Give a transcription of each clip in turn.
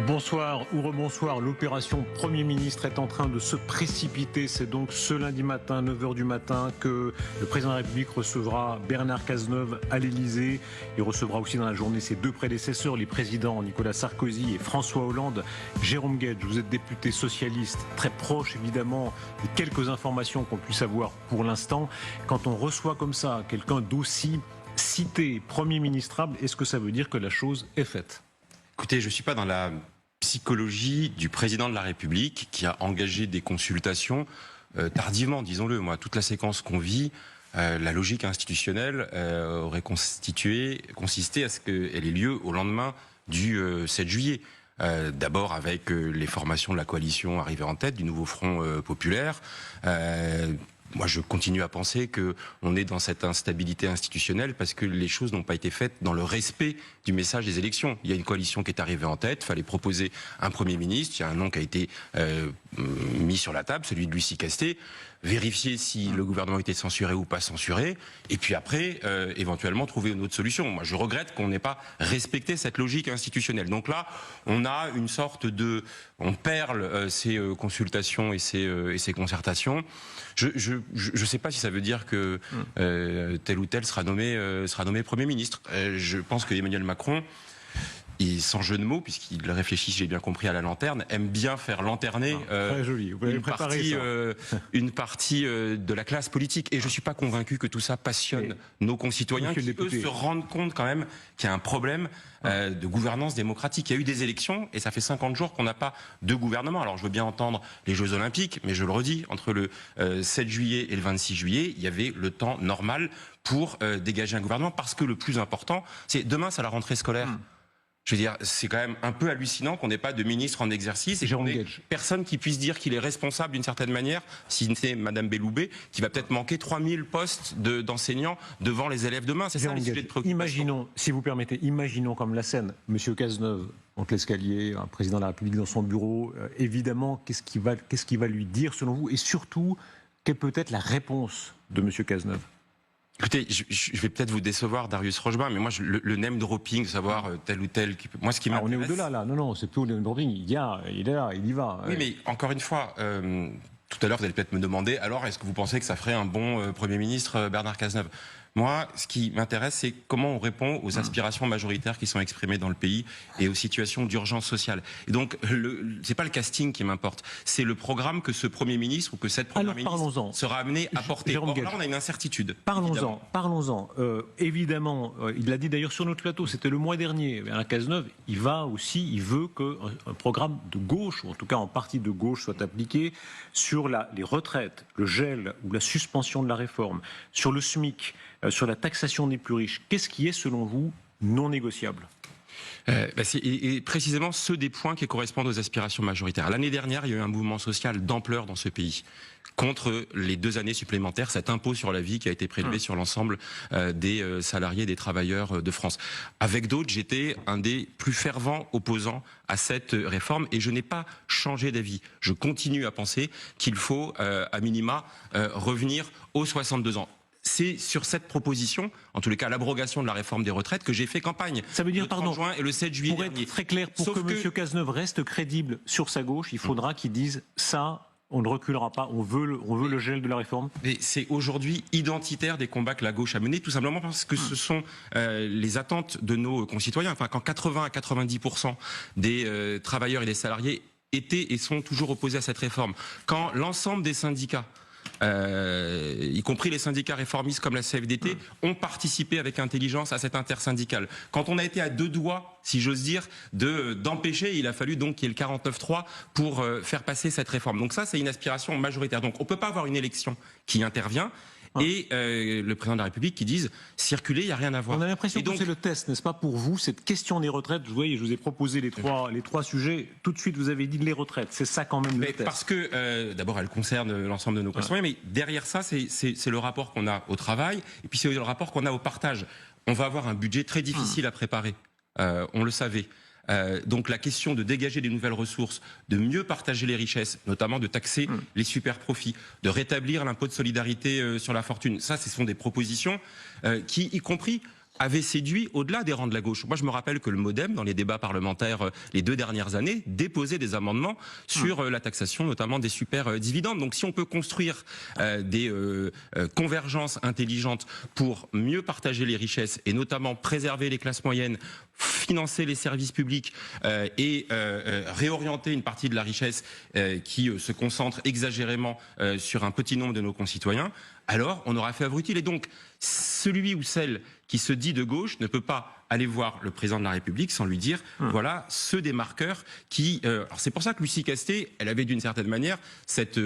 Bonsoir ou rebonsoir, l'opération Premier ministre est en train de se précipiter. C'est donc ce lundi matin, 9h du matin, que le président de la République recevra Bernard Cazeneuve à l'Élysée. Il recevra aussi dans la journée ses deux prédécesseurs, les présidents Nicolas Sarkozy et François Hollande. Jérôme Guedj, vous êtes député socialiste, très proche évidemment des quelques informations qu'on puisse avoir pour l'instant. Quand on reçoit comme ça quelqu'un d'aussi cité, Premier ministrable, est-ce que ça veut dire que la chose est faite ? Écoutez, je ne suis pas dans la psychologie du président de la République qui a engagé des consultations tardivement, disons-le. Moi, toute la séquence qu'on vit, la logique institutionnelle aurait consisté à ce qu'elle ait lieu au lendemain du 7 juillet. D'abord avec les formations de la coalition arrivées en tête, du nouveau Front populaire. Moi, je continue à penser que on est dans cette instabilité institutionnelle parce que les choses n'ont pas été faites dans le respect du message des élections. Il y a une coalition qui est arrivée en tête, il fallait proposer un Premier ministre, il y a un nom qui a été mis sur la table, celui de Lucie Castet, vérifier si le gouvernement était censuré ou pas censuré, et puis après, éventuellement, trouver une autre solution. Moi, je regrette qu'on n'ait pas respecté cette logique institutionnelle. Donc là, on a une sorte de... On perle ces consultations et ces concertations. Je ne sais pas si ça veut dire que tel ou tel sera nommé Premier ministre. Je pense que Emmanuel Macron, et sans jeu de mots, puisqu'il réfléchit, si j'ai bien compris, à la lanterne, aime bien faire lanterner très joli. Vous une partie de la classe politique. Et je ne suis pas convaincu que tout ça passionne nos concitoyens qui, eux, se rendent compte quand même qu'il y a un problème de gouvernance démocratique. Il y a eu des élections et ça fait 50 jours qu'on n'a pas de gouvernement. Alors je veux bien entendre les Jeux Olympiques, mais je le redis, entre le 7 juillet et le 26 juillet, il y avait le temps normal pour dégager un gouvernement, parce que le plus important, c'est demain, c'est la rentrée scolaire. Je veux dire, c'est quand même un peu hallucinant qu'on n'ait pas de ministre en exercice et qu'on n'ait personne qui puisse dire qu'il est responsable d'une certaine manière, si c'est Madame Belloubet, qui va peut-être manquer 3000 postes d'enseignants devant les élèves demain. C'est ça le sujet de préoccupation. Imaginons, si vous permettez, imaginons comme la scène, Monsieur Cazeneuve, donc l'escalier, un président de la République dans son bureau, évidemment, qu'est-ce qu'il va lui dire selon vous, et surtout, quelle peut être la réponse de Monsieur Cazeneuve? Écoutez, je vais peut-être vous décevoir, Darius Rochebin, mais moi, le name dropping, savoir tel ou tel... Moi, ce qui m'intéresse... On est au-delà, là. Non, c'est plus le name dropping. Il est là, il y va. Oui, mais encore une fois, tout à l'heure, vous allez peut-être me demander, alors, est-ce que vous pensez que ça ferait un bon Premier ministre, Bernard Cazeneuve? Moi, ce qui m'intéresse, c'est comment on répond aux aspirations majoritaires qui sont exprimées dans le pays et aux situations d'urgence sociale. Et donc, c'est pas le casting qui m'importe, c'est le programme que ce Premier ministre ou que cette Première ministre sera amené à porter. Or, là, on a une incertitude. Parlons-en. Évidemment, il l'a dit d'ailleurs sur notre plateau, c'était le mois dernier. Bernard Cazeneuve, il veut qu'un programme de gauche, ou en tout cas en partie de gauche, soit appliqué sur les retraites, le gel ou la suspension de la réforme, sur le SMIC, sur la taxation des plus riches. Qu'est-ce qui est, selon vous, non négociable ? C'est précisément ceux des points qui correspondent aux aspirations majoritaires. L'année dernière, il y a eu un mouvement social d'ampleur dans ce pays contre les 2 années supplémentaires, cet impôt sur la vie qui a été prélevé sur l'ensemble des salariés, des travailleurs de France. Avec d'autres, j'étais un des plus fervents opposants à cette réforme et je n'ai pas changé d'avis. Je continue à penser qu'il faut, à minima, revenir aux 62 ans. C'est sur cette proposition, en tous les cas l'abrogation de la réforme des retraites, que j'ai fait campagne. Ça veut dire, le 30 juin et le 7 juillet pour dernier. être très clair, pour que M. Cazeneuve reste crédible sur sa gauche, il faudra qu'il dise ça, on ne reculera pas, on veut le gel de la réforme. Mais c'est aujourd'hui identitaire des combats que la gauche a menés, tout simplement parce que ce sont les attentes de nos concitoyens. Enfin, quand 80 à 90% des travailleurs et des salariés étaient et sont toujours opposés à cette réforme, quand l'ensemble des syndicats, y compris les syndicats réformistes comme la CFDT, ont participé avec intelligence à cette intersyndicale. Quand on a été à 2 doigts, si j'ose dire, d'empêcher, il a fallu donc qu'il y ait le 49.3 pour faire passer cette réforme. Donc ça, c'est une aspiration majoritaire. Donc on ne peut pas avoir une élection qui intervient et le président de la République qui dise circuler, il n'y a rien à voir. On a l'impression que c'est le test, n'est-ce pas, pour vous, cette question des retraites. Vous voyez, je vous ai proposé les trois sujets. Tout de suite, vous avez dit les retraites. C'est ça quand même le test. Parce que, d'abord, elle concerne l'ensemble de nos concitoyens, mais derrière ça, c'est le rapport qu'on a au travail, et puis c'est le rapport qu'on a au partage. On va avoir un budget très difficile à préparer. On le savait. Donc la question de dégager des nouvelles ressources, de mieux partager les richesses, notamment de taxer les super profits, de rétablir l'impôt de solidarité sur la fortune, ça ce sont des propositions qui, y compris avait séduit au-delà des rangs de la gauche. Moi, je me rappelle que le MoDem, dans les débats parlementaires les 2 dernières années, déposait des amendements sur la taxation, notamment des super dividendes. Donc, si on peut construire des convergences intelligentes pour mieux partager les richesses et notamment préserver les classes moyennes, financer les services publics et réorienter une partie de la richesse qui se concentre exagérément sur un petit nombre de nos concitoyens, alors on aura fait œuvre utile. Et donc, celui ou celle qui se dit de gauche ne peut pas aller voir le président de la République sans lui dire voilà ceux des marqueurs qui... alors c'est pour ça que Lucie Castet, elle avait d'une certaine manière cette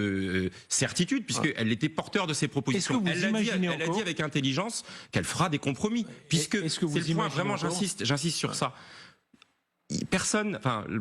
certitude, puisqu'elle était porteur de ses propositions. Elle l'a dit avec intelligence qu'elle fera des compromis, puisque c'est le point, vraiment j'insiste sur ça. Personne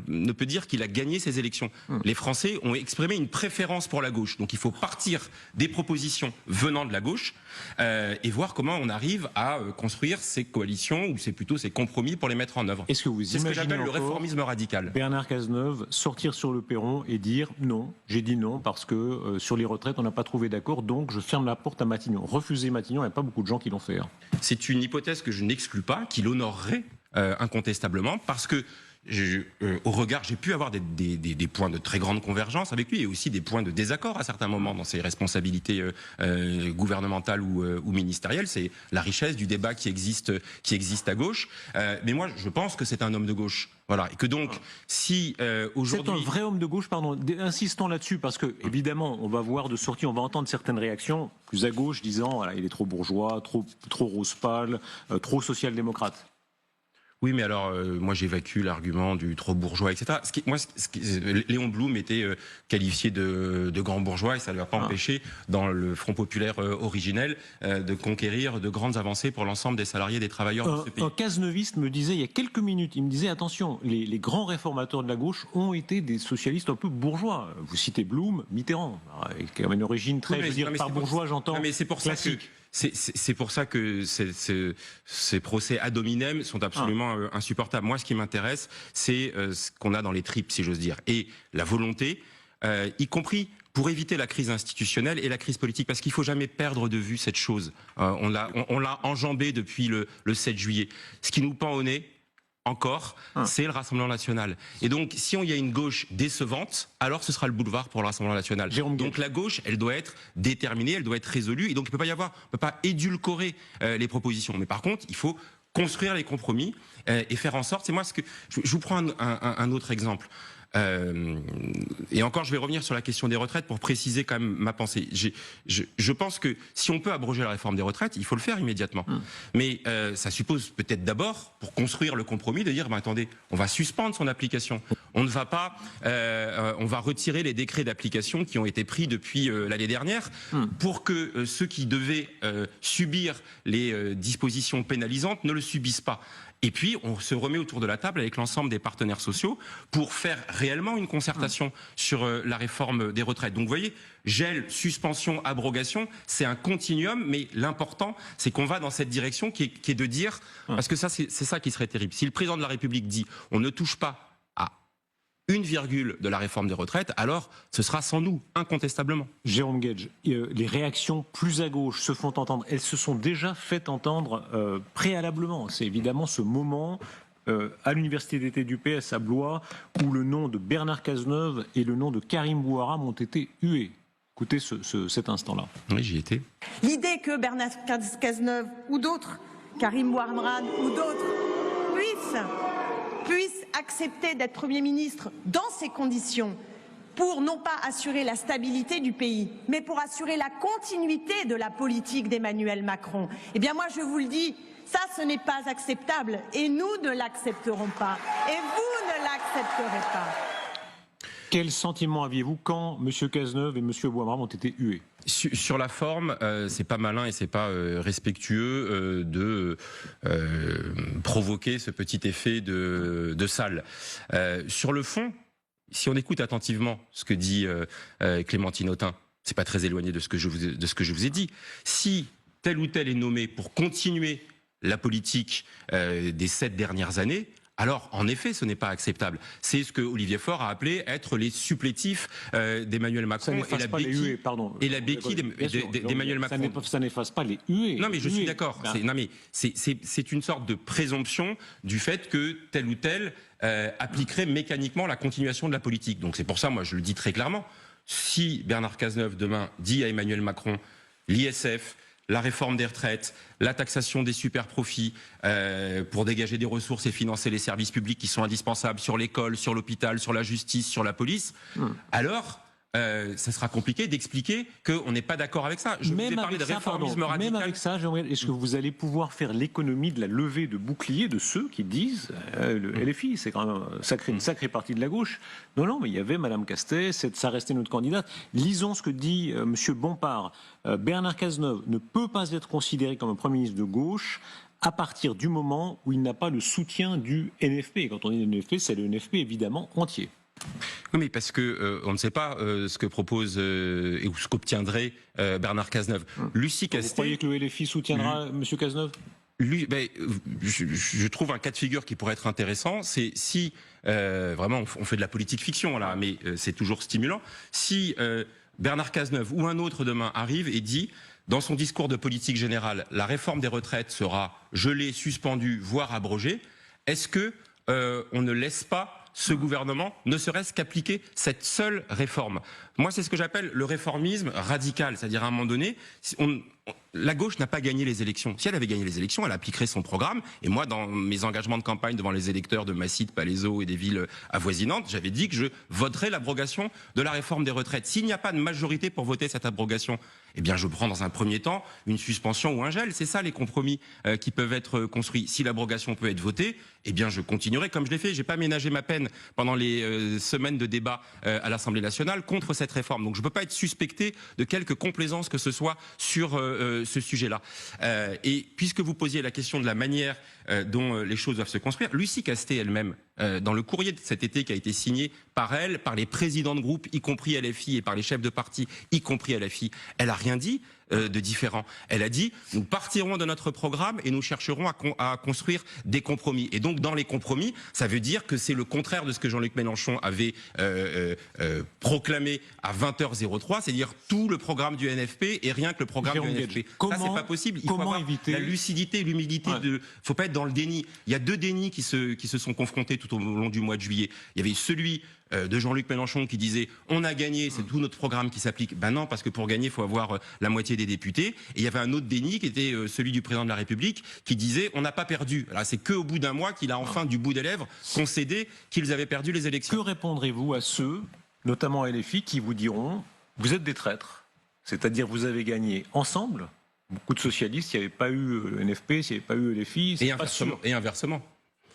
ne peut dire qu'il a gagné ces élections. Les Français ont exprimé une préférence pour la gauche. Donc il faut partir des propositions venant de la gauche et voir comment on arrive à construire ces coalitions ou plutôt ces compromis pour les mettre en œuvre. Est-ce que vous C'est ce que j'appelle le réformisme radical. Bernard Cazeneuve sortir sur le perron et dire non, j'ai dit non parce que sur les retraites on n'a pas trouvé d'accord, donc je ferme la porte à Matignon. Refuser Matignon, il n'y a pas beaucoup de gens qui l'ont fait. C'est une hypothèse que je n'exclus pas, qui l'honorerait incontestablement, parce que au regard, j'ai pu avoir des points de très grande convergence avec lui et aussi des points de désaccord à certains moments dans ses responsabilités gouvernementales ou ministérielles. C'est la richesse du débat qui existe à gauche. Mais moi, je pense que c'est un homme de gauche. Voilà. Et que donc, si aujourd'hui... C'est un vrai homme de gauche, pardon. Insistons là-dessus, parce que, évidemment, on va voir de sortie, on va entendre certaines réactions plus à gauche disant voilà, il est trop bourgeois, trop rose pâle, trop social-démocrate. Oui, mais alors, moi j'évacue l'argument du trop bourgeois, etc. Léon Blum était qualifié de grand bourgeois et ça ne l'a pas empêché, dans le Front populaire originel, de conquérir de grandes avancées pour l'ensemble des salariés et des travailleurs de ce pays. Un cazeneuviste me disait il y a quelques minutes, il me disait attention, les grands réformateurs de la gauche ont été des socialistes un peu bourgeois. Vous citez Blum, Mitterrand, qui a une origine très, par bourgeois, j'entends. Mais c'est pour classique. Ça que... C'est pour ça que ces procès ad hominem sont absolument insupportables. Moi, ce qui m'intéresse, c'est ce qu'on a dans les tripes, si j'ose dire, et la volonté, y compris pour éviter la crise institutionnelle et la crise politique, parce qu'il ne faut jamais perdre de vue cette chose. On l'a enjambé depuis le 7 juillet. Ce qui nous pend au nez, encore, c'est le Rassemblement national. Et donc, si il y a une gauche décevante, alors ce sera le boulevard pour le Rassemblement national. Donc la gauche, elle doit être déterminée, elle doit être résolue, et donc il ne peut pas édulcorer les propositions. Mais par contre, il faut construire les compromis et faire en sorte. C'est moi ce que je vous prends un autre exemple. Et encore, je vais revenir sur la question des retraites pour préciser quand même ma pensée. Je pense que si on peut abroger la réforme des retraites, il faut le faire immédiatement. Mais ça suppose peut-être d'abord, pour construire le compromis, de dire attendez, on va suspendre son application. On ne va pas, on va retirer les décrets d'application qui ont été pris depuis l'année dernière pour que ceux qui devaient subir les dispositions pénalisantes ne le subissent pas. Et puis, on se remet autour de la table avec l'ensemble des partenaires sociaux pour faire réellement une concertation sur la réforme des retraites. Donc, vous voyez, gel, suspension, abrogation, c'est un continuum, mais l'important, c'est qu'on va dans cette direction qui est de dire, parce que ça, c'est ça qui serait terrible. Si le président de la République dit, on ne touche pas à une virgule de la réforme des retraites, alors ce sera sans nous, incontestablement. Jérôme Guedj, les réactions plus à gauche se font entendre. Elles se sont déjà fait entendre préalablement. C'est évidemment ce moment à l'université d'été du PS à Blois où le nom de Bernard Cazeneuve et le nom de Karim Bouamrane ont été hués. Écoutez cet instant-là. Oui, j'y étais. L'idée que Bernard Cazeneuve ou d'autres, Karim Bouamrane ou d'autres, puissent accepter d'être Premier ministre dans ces conditions pour non pas assurer la stabilité du pays, mais pour assurer la continuité de la politique d'Emmanuel Macron. Eh bien moi je vous le dis, ça ce n'est pas acceptable et nous ne l'accepterons pas et vous ne l'accepterez pas. Quel sentiment aviez-vous quand M. Cazeneuve et M. Bouamrane ont été hués ? Sur la forme, c'est pas malin et c'est pas respectueux de provoquer ce petit effet de salle. Sur le fond, si on écoute attentivement ce que dit Clémentine Autain, c'est pas très éloigné de ce que je vous ai dit. Si tel ou tel est nommé pour continuer la politique des 7 dernières années, alors en effet, ce n'est pas acceptable. C'est ce que Olivier Faure a appelé être les supplétifs d'Emmanuel Macron et la béquille d'Emmanuel Macron. Ça n'efface pas les huées. Non mais je suis d'accord. C'est une sorte de présomption du fait que tel ou tel appliquerait mécaniquement la continuation de la politique. Donc c'est pour ça, moi je le dis très clairement, si Bernard Cazeneuve demain dit à Emmanuel Macron, l'ISF, la réforme des retraites, la taxation des super-profits pour dégager des ressources et financer les services publics qui sont indispensables sur l'école, sur l'hôpital, sur la justice, sur la police, alors ça sera compliqué d'expliquer qu'on n'est pas d'accord avec ça. Je vous ai parlé de réformisme radical. Même avec ça, est-ce que vous allez pouvoir faire l'économie de la levée de boucliers de ceux qui disent le LFI, c'est quand même une sacrée partie de la gauche. Non, mais il y avait Madame Castex, ça restait notre candidate. Lisons ce que dit Monsieur Bompard. Bernard Cazeneuve ne peut pas être considéré comme un Premier ministre de gauche à partir du moment où il n'a pas le soutien du NFP. Et quand on dit NFP, c'est le NFP évidemment entier. Oui, mais parce que on ne sait pas ce que propose et ou ce qu'obtiendrait Bernard Cazeneuve. Lucie Castet. Vous croyez que le LFI soutiendra M. Cazeneuve ? Je trouve un cas de figure qui pourrait être intéressant, c'est si vraiment on fait de la politique fiction là, mais c'est toujours stimulant. Si Bernard Cazeneuve ou un autre demain arrive et dit dans son discours de politique générale, la réforme des retraites sera gelée, suspendue, voire abrogée. Est-ce que on ne laisse pas ce gouvernement ne serait-ce qu'appliquer cette seule réforme? Moi, c'est ce que j'appelle le réformisme radical, c'est-à-dire à un moment donné, la gauche n'a pas gagné les élections. Si elle avait gagné les élections, elle appliquerait son programme. Et moi, dans mes engagements de campagne devant les électeurs de Massy, de Palaiseau et des villes avoisinantes, j'avais dit que je voterais l'abrogation de la réforme des retraites. S'il n'y a pas de majorité pour voter cette abrogation, eh bien, je prends dans un premier temps une suspension ou un gel. C'est ça les compromis qui peuvent être construits. Si l'abrogation peut être votée, eh bien, je continuerai comme je l'ai fait. J'ai pas ménagé ma peine pendant les semaines de débat à l'Assemblée nationale contre cette réforme. Donc, je peux pas être suspecté de quelque complaisance que ce soit sur ce sujet-là. Et puisque vous posiez la question de la manière dont les choses doivent se construire, Lucie Castet elle-même, dans le courrier de cet été qui a été signé par elle, par les présidents de groupe, y compris LFI, et par les chefs de parti, y compris LFI, elle a rien dit de différent. Elle a dit, nous partirons de notre programme et nous chercherons à construire des compromis. Et donc, dans les compromis, ça veut dire que c'est le contraire de ce que Jean-Luc Mélenchon avait proclamé à 20h03, c'est-à-dire tout le programme du NFP et rien que le programme du NFP. Ça, c'est pas possible. Il faut avoir la lucidité et l'humilité. Faut pas être dans le déni. Il y a deux dénis qui se sont confrontés tout au long du mois de juillet. Il y avait celui de Jean-Luc Mélenchon qui disait on a gagné, c'est tout notre programme qui s'applique. Ben non, parce que pour gagner, il faut avoir la moitié des députés. Et il y avait un autre déni qui était celui du président de la République qui disait on n'a pas perdu. Là, c'est qu'au bout d'un mois qu'il a enfin du bout des lèvres concédé qu'ils avaient perdu les élections. Que répondrez-vous à ceux, notamment à LFI, qui vous diront vous êtes des traîtres, c'est-à-dire vous avez gagné ensemble. Beaucoup de socialistes, s'il n'y avait pas eu le NFP, s'il n'y avait pas eu LFI, c'est pas sûr. Et inversement.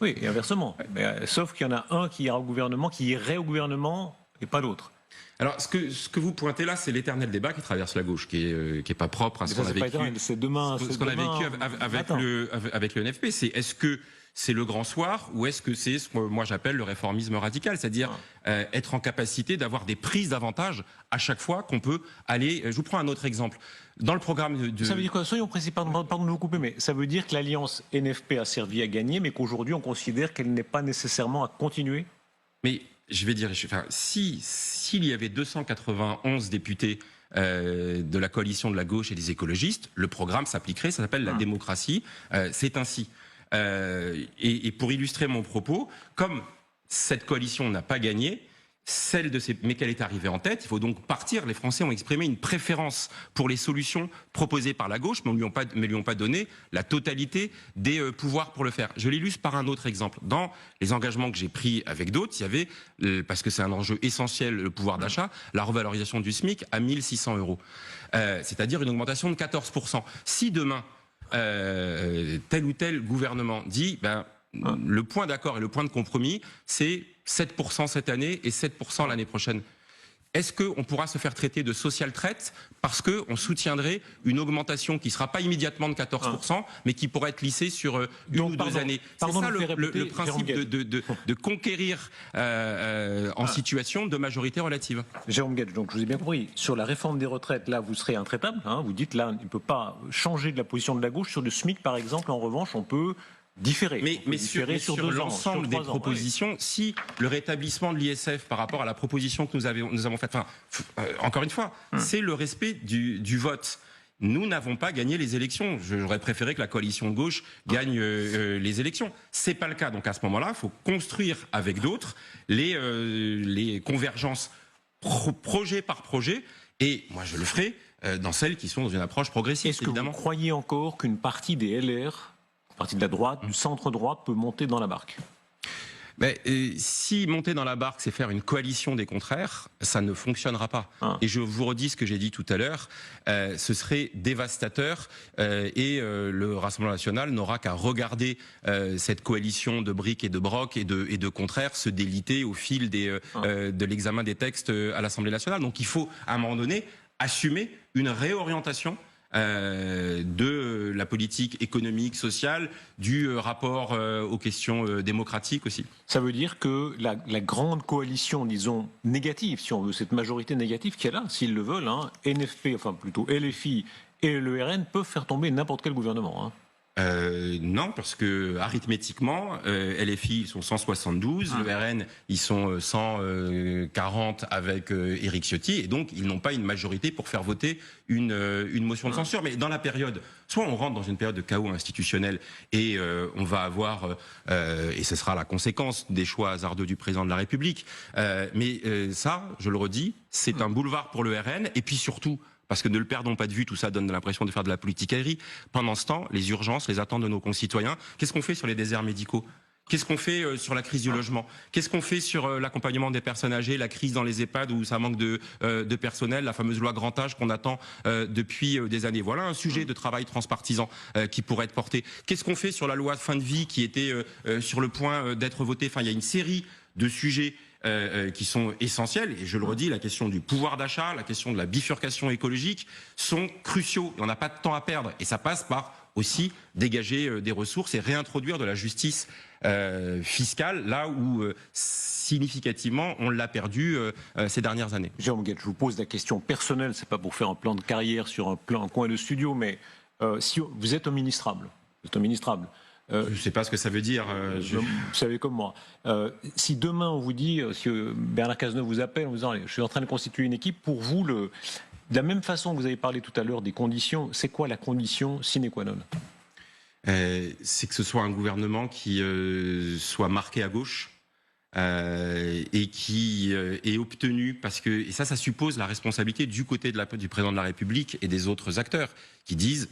Oui, et inversement. Mais, sauf qu'il y en a un qui ira au gouvernement, qui irait au gouvernement, et pas l'autre. Alors, ce que vous pointez là, c'est l'éternel débat qui traverse la gauche, qui est pas propre à ce qu'on a vécu. C'est demain. Ce qu'on a vécu avec le NFP, c'est est-ce que c'est le grand soir ou est-ce que c'est ce que moi j'appelle le réformisme radical, c'est-à-dire être en capacité d'avoir des prises d'avantage à chaque fois qu'on peut aller. Je vous prends un autre exemple. Dans le programme de... Ça veut dire quoi? Soyons précis, pardon de vous couper, mais ça veut dire que l'alliance NFP a servi à gagner, mais qu'aujourd'hui on considère qu'elle n'est pas nécessairement à continuer? Mais je vais dire, s'il y avait 291 députés de la coalition de la gauche et des écologistes, le programme s'appliquerait, ça s'appelle la démocratie, c'est ainsi. Et pour illustrer mon propos, comme cette coalition n'a pas gagné, mais qu'elle est arrivée en tête, il faut donc partir. Les Français ont exprimé une préférence pour les solutions proposées par la gauche, mais ne lui ont pas donné la totalité des pouvoirs pour le faire. Je l'illustre par un autre exemple. Dans les engagements que j'ai pris avec d'autres, il y avait, parce que c'est un enjeu essentiel, le pouvoir d'achat, la revalorisation du SMIC à 1 600 €. C'est-à-dire une augmentation de 14%. Si demain, tel ou tel gouvernement dit... le point d'accord et le point de compromis, c'est 7% cette année et 7% l'année prochaine. Est-ce qu'on pourra se faire traiter de social traite parce qu'on soutiendrait une augmentation qui ne sera pas immédiatement de 14%, mais qui pourrait être lissée sur une ou deux années? C'est ça le principe de conquérir en situation de majorité relative. Jérôme Guedj, donc je vous ai bien compris. Sur la réforme des retraites, là, vous serez intraitable. Vous dites là, il ne peut pas changer de la position de la gauche. Sur le SMIC, par exemple, en revanche, on peut différer. Mais sur l'ensemble des propositions, si le rétablissement de l'ISF par rapport à la proposition que nous avons faite, encore une fois, c'est le respect du vote. Nous n'avons pas gagné les élections. J'aurais préféré que la coalition de gauche gagne les élections. C'est pas le cas. Donc à ce moment-là, il faut construire avec d'autres les convergences projet par projet. Et moi, je le ferai dans celles qui sont dans une approche progressiste. Est-ce que vous croyez encore qu'une partie des LR, une partie de la droite, du centre-droit, peut monter dans la barque ? Si monter dans la barque, c'est faire une coalition des contraires, ça ne fonctionnera pas. Et je vous redis ce que j'ai dit tout à l'heure, ce serait dévastateur et le Rassemblement national n'aura qu'à regarder cette coalition de briques et de brocs et de contraires se déliter au fil de l'examen des textes à l'Assemblée nationale. Donc il faut, à un moment donné, assumer une réorientation de la politique économique, sociale, du rapport aux questions démocratiques aussi. Ça veut dire que la grande coalition, disons, négative, si on veut, cette majorité négative qui est là, s'ils le veulent, NFP, enfin plutôt LFI et le RN peuvent faire tomber n'importe quel gouvernement. Non, parce que arithmétiquement, LFI ils sont 172, le RN ils sont 140 avec Éric Ciotti, et donc ils n'ont pas une majorité pour faire voter une motion de censure. Mais dans la période, soit on rentre dans une période de chaos institutionnel et on va avoir, et ce sera la conséquence des choix hasardeux du président de la République. Mais ça, je le redis, c'est un boulevard pour le RN, et puis surtout. Parce que ne le perdons pas de vue, tout ça donne l'impression de faire de la politique aérienne. Pendant ce temps, les urgences, les attentes de nos concitoyens, qu'est-ce qu'on fait sur les déserts médicaux ? Qu'est-ce qu'on fait sur la crise du logement ? Qu'est-ce qu'on fait sur l'accompagnement des personnes âgées, la crise dans les EHPAD où ça manque de personnel, la fameuse loi grand âge qu'on attend depuis des années ? Voilà un sujet de travail transpartisan qui pourrait être porté. Qu'est-ce qu'on fait sur la loi de fin de vie qui était sur le point d'être votée ? Enfin, il y a une série de sujets qui sont essentiels, et je le redis, la question du pouvoir d'achat, la question de la bifurcation écologique sont cruciaux, et on n'a pas de temps à perdre, et ça passe par aussi dégager des ressources et réintroduire de la justice fiscale, là où significativement on l'a perdu ces dernières années. Jérôme Guedj, je vous pose la question personnelle, c'est pas pour faire un plan de carrière sur un coin de studio, mais si vous êtes un ministrable, je ne sais pas ce que ça veut dire. Vous savez comme moi. Si demain on vous dit, si Bernard Cazeneuve vous appelle en vous disant, je suis en train de constituer une équipe, pour vous, de la même façon que vous avez parlé tout à l'heure des conditions, c'est quoi la condition sine qua non ? C'est que ce soit un gouvernement qui soit marqué à gauche et qui ait obtenu, parce que, et ça suppose la responsabilité du côté du président de la République et des autres acteurs qui disent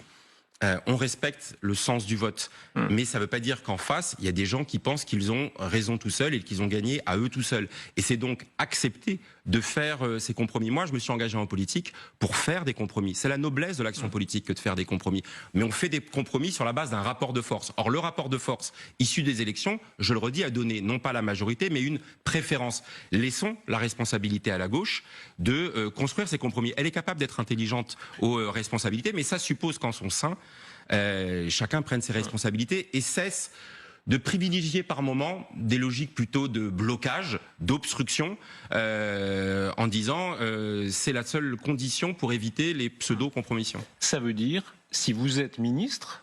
on respecte le sens du vote, mais ça ne veut pas dire qu'en face, il y a des gens qui pensent qu'ils ont raison tout seuls et qu'ils ont gagné à eux tout seuls. Et c'est donc accepter de faire ces compromis. Moi, je me suis engagé en politique pour faire des compromis. C'est la noblesse de l'action politique que de faire des compromis. Mais on fait des compromis sur la base d'un rapport de force. Or, le rapport de force issu des élections, je le redis, a donné non pas la majorité, mais une préférence. Laissons la responsabilité à la gauche de construire ces compromis. Elle est capable d'être intelligente aux responsabilités, mais ça suppose qu'en son sein, chacun prenne ses responsabilités et cesse de privilégier par moment des logiques plutôt de blocage, d'obstruction, en disant c'est la seule condition pour éviter les pseudo-compromissions. Ça veut dire, si vous êtes ministre,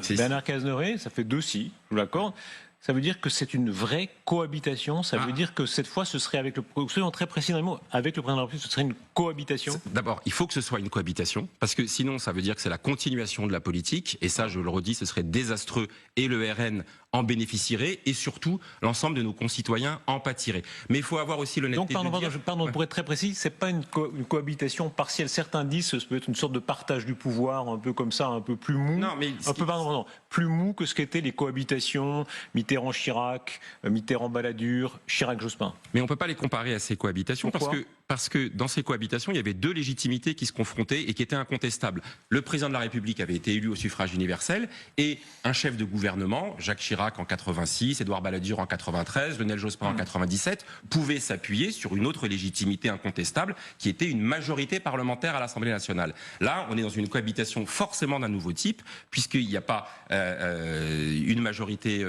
Bernard Cazeneuve, ça fait 2 si, je vous l'accorde, ça veut dire que c'est une vraie cohabitation. Ça veut dire que cette fois, ce serait avec soyons très précisément, avec le président de la République, ce serait une cohabitation. D'abord, il faut que ce soit une cohabitation, parce que sinon, ça veut dire que c'est la continuation de la politique. Et ça, je le redis, ce serait désastreux. Et le RN en bénéficierait, et surtout, l'ensemble de nos concitoyens en pâtiraient. Mais il faut avoir aussi l'honnêteté de dire... Pardon, pour être très précis, c'est pas une cohabitation partielle. Certains disent que ça peut être une sorte de partage du pouvoir, un peu comme ça, un peu plus mou. Non, mais plus mou que ce qu'étaient les cohabitations Mitterrand-Chirac, Mitterrand-Balladur, Chirac-Jospin. Mais on ne peut pas les comparer à ces cohabitations. Parce que dans ces cohabitations, il y avait 2 légitimités qui se confrontaient et qui étaient incontestables. Le président de la République avait été élu au suffrage universel et un chef de gouvernement, Jacques Chirac en 86, Édouard Balladur en 93, Lionel Jospin en 97, pouvait s'appuyer sur une autre légitimité incontestable qui était une majorité parlementaire à l'Assemblée nationale. Là, on est dans une cohabitation forcément d'un nouveau type, puisqu'il n'y a pas une majorité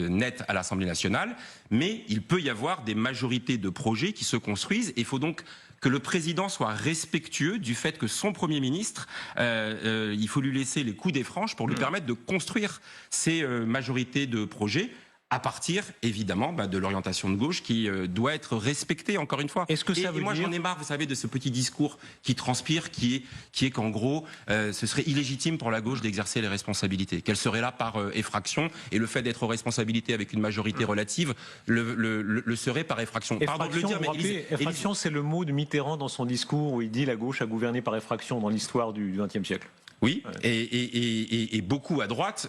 nette à l'Assemblée nationale, mais il peut y avoir des majorités de projets qui se construisent et il faut donc que le président soit respectueux du fait que son Premier ministre, il faut lui laisser les coups des franches pour lui permettre de construire ses majorités de projets, à partir, évidemment, de l'orientation de gauche qui doit être respectée, encore une fois. Est-ce que ça veut moi, dire... j'en ai marre, vous savez, de ce petit discours qui transpire, qui est qu'en gros, ce serait illégitime pour la gauche d'exercer les responsabilités, qu'elle serait là par effraction, et le fait d'être aux responsabilités avec une majorité relative le serait par effraction. Pardon de le dire, mais effraction, c'est le mot de Mitterrand dans son discours où il dit la gauche a gouverné par effraction dans l'histoire du XXe siècle. Oui, et beaucoup à droite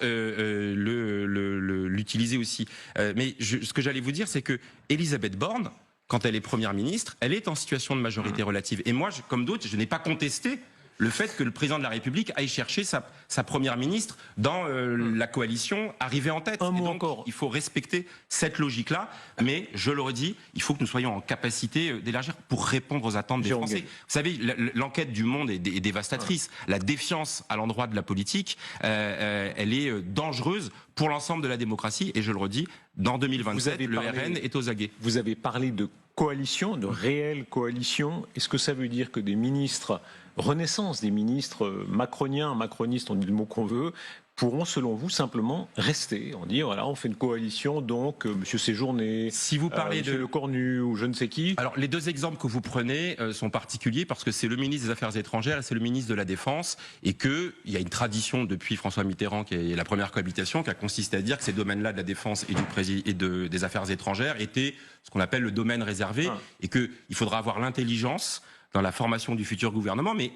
l'utilisaient aussi. Mais ce que j'allais vous dire, c'est que Elisabeth Borne, quand elle est Première ministre, elle est en situation de majorité relative. Et moi, comme d'autres, je n'ai pas contesté le fait que le président de la République aille chercher sa Première ministre dans la coalition arrivée en tête. Un mot donc, encore. Il faut respecter cette logique-là, mais je le redis, il faut que nous soyons en capacité d'élargir pour répondre aux attentes des Français. Vous savez, l'enquête du Monde est dévastatrice. La défiance à l'endroit de la politique, elle est dangereuse pour l'ensemble de la démocratie, et je le redis, dans 2027, le RN est aux aguets. Vous avez parlé de coalition, de réelle coalition. Est-ce que ça veut dire que des ministres, renaissance des ministres macroniens, macronistes, on dit le mot qu'on veut, pourront, selon vous, simplement rester? On dit, voilà, on fait une coalition, donc Monsieur Séjourné, si vous parlez Monsieur Lecornu ou je ne sais qui. Alors, les deux exemples que vous prenez sont particuliers parce que c'est le ministre des Affaires étrangères et c'est le ministre de la Défense, et qu'il y a une tradition depuis François Mitterrand, qui est la première cohabitation, qui a consisté à dire que ces domaines-là de la défense et des affaires étrangères étaient ce qu'on appelle le domaine réservé, et qu'il faudra avoir l'intelligence dans la formation du futur gouvernement. Mais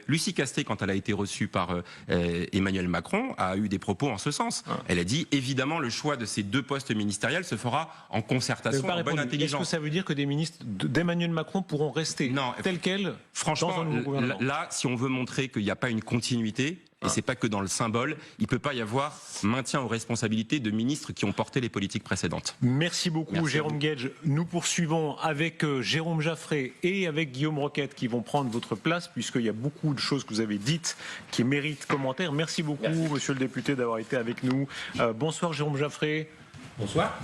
Lucie Castet, quand elle a été reçue par Emmanuel Macron, a eu des propos en ce sens. Elle a dit, évidemment, le choix de ces deux postes ministériels se fera en concertation, en bonne intelligence. Est-ce que ça veut dire que des ministres d'Emmanuel Macron pourront rester tels quels? Franchement, dans un nouveau gouvernement? Là, si on veut montrer qu'il n'y a pas une continuité, et c'est pas que dans le symbole, il peut pas y avoir maintien aux responsabilités de ministres qui ont porté les politiques précédentes. Merci beaucoup, Jérôme Guedj. Nous poursuivons avec Jérôme Jaffray et avec Guillaume Roquette qui vont prendre votre place, puisqu'il y a beaucoup de choses que vous avez dites qui méritent commentaire. Merci beaucoup, monsieur le député, d'avoir été avec nous. Bonsoir, Jérôme Jaffray. Bonsoir.